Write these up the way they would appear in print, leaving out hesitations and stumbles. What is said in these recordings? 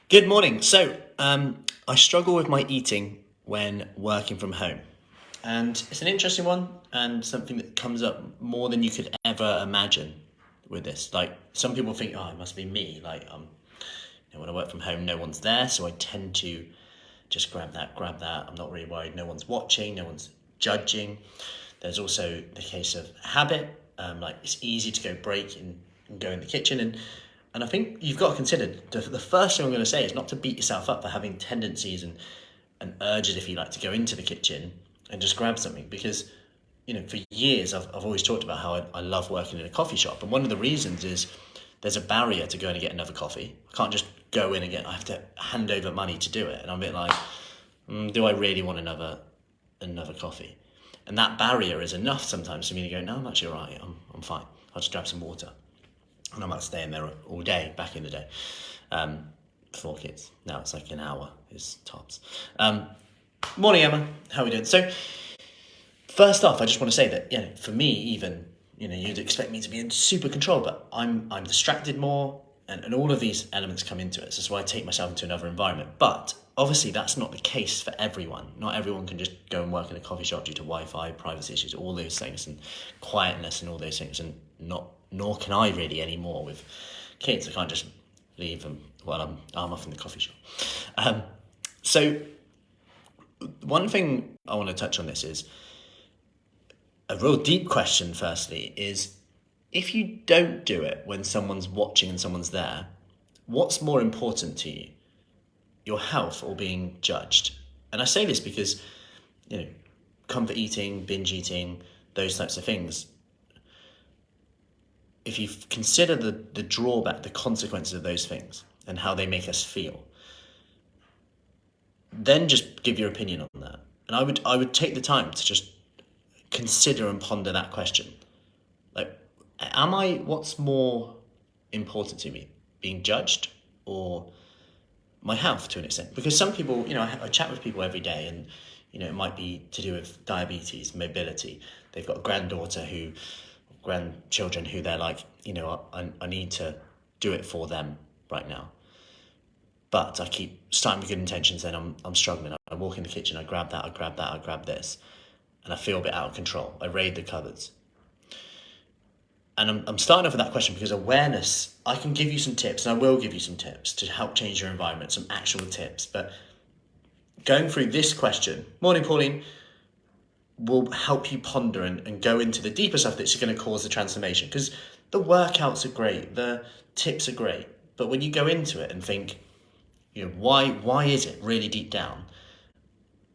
Good morning. I struggle with my eating when working from home. And it's an interesting one and something that comes up more than you could ever imagine with this. Like, some people think, oh, it must be me. When I work from home, no one's there. So I tend to just grab that. I'm not really worried. No one's watching, no one's judging. There's also the case of habit. It's easy to go break and go in the kitchen. And I think you've got to consider the first thing I'm going to say is not to beat yourself up for having tendencies and urges, if you like, to go into the kitchen and just grab something. Because, for years I've always talked about how I love working in a coffee shop. And one of the reasons is there's a barrier to going and get another coffee. I can't just go in and I have to hand over money to do it. And I'm a bit like, do I really want another coffee? And that barrier is enough sometimes for me to go, no, I'm actually all right. I'm fine. I'll just grab some water. And I might stay in there all day, back in the day. 4 kids. Now it's like an hour is tops. Morning, Emma. How are we doing? So, first off, I just want to say that, for me, even, you'd expect me to be in super control, but I'm distracted more, and all of these elements come into it. So that's why I take myself into another environment. But obviously, that's not the case for everyone. Not everyone can just go and work in a coffee shop due to Wi-Fi, privacy issues, all those things, and quietness and all those things, and nor can I really anymore with kids. I can't just leave them while I'm off in the coffee shop. So one thing I want to touch on this is a real deep question. Firstly, is if you don't do it when someone's watching and someone's there, what's more important to you, your health or being judged? And I say this because, comfort eating, binge eating, those types of things, if you consider the drawback, the consequences of those things and how they make us feel, then just give your opinion on that. And I would take the time to just consider and ponder that question. What's more important to me, being judged or my health to an extent? Because some people, I chat with people every day, and, it might be to do with diabetes, mobility. They've got grandchildren who they're like, I need to do it for them right now. But I keep starting with good intentions, and I'm struggling. I walk in the kitchen, I grab that, I grab this, and I feel a bit out of control. I raid the cupboards. And I'm starting off with that question because awareness, I can give you some tips, and I will give you some tips to help change your environment, some actual tips. But going through this question, morning, Pauline, will help you ponder and go into the deeper stuff that's going to cause the transformation. Because the workouts are great, the tips are great, but when you go into it and think, why is it really deep down?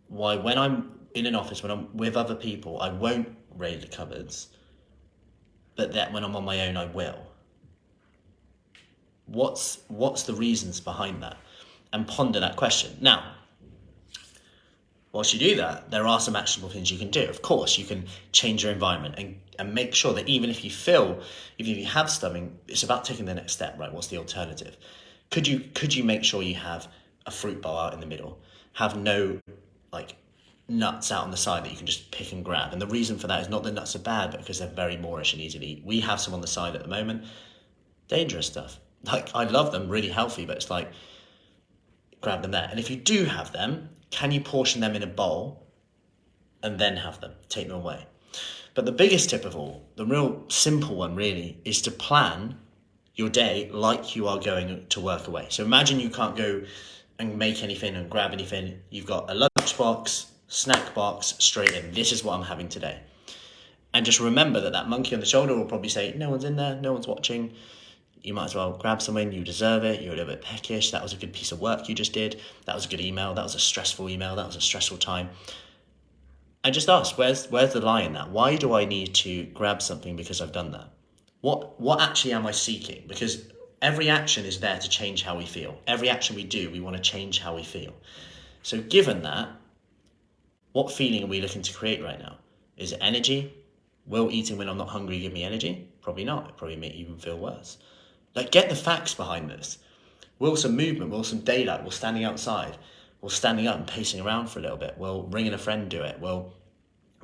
Why, when I'm in an office, when I'm with other people, I won't raid the cupboards, but that when I'm on my own, I will. What's the reasons behind that? And ponder that question. Now, whilst you do that, there are some actionable things you can do. Of course, you can change your environment and make sure that even if you have stomach, it's about taking the next step, right? What's the alternative? Could you make sure you have a fruit bowl out in the middle? Have no nuts out on the side that you can just pick and grab. And the reason for that is not that nuts are bad, but because they're very moreish and easy to eat. We have some on the side at the moment. Dangerous stuff. I love them, really healthy, but it's grab them there. And if you do have them, can you portion them in a bowl and then have them, take them away? But the biggest tip of all, the real simple one really, is to plan your day like you are going to work away. So imagine you can't go and make anything and grab anything. You've got a lunch box, snack box, straight in. This is what I'm having today. And just remember that monkey on the shoulder will probably say, no one's in there, no one's watching. You might as well grab something, you deserve it, you're a little bit peckish, that was a good piece of work you just did, that was a good email, that was a stressful email, that was a stressful time. And just ask, where's the lie in that? Why do I need to grab something because I've done that? What actually am I seeking? Because every action is there to change how we feel. Every action we do, we want to change how we feel. So given that, what feeling are we looking to create right now? Is it energy? Will eating when I'm not hungry give me energy? Probably not. It probably make you even feel worse. Get the facts behind this. Will some movement, will some daylight, will standing outside, will standing up and pacing around for a little bit, will ringing a friend do it, will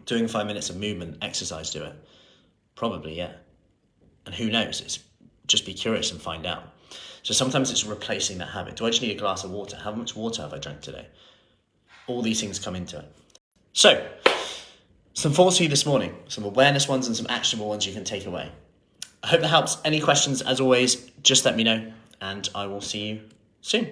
doing 5 minutes of movement, exercise do it? Probably, yeah. And who knows? Just be curious and find out. So sometimes it's replacing that habit. Do I just need a glass of water? How much water have I drank today? All these things come into it. So, some thoughts for you this morning, some awareness ones and some actionable ones you can take away. I hope that helps. Any questions, as always, just let me know, and I will see you soon.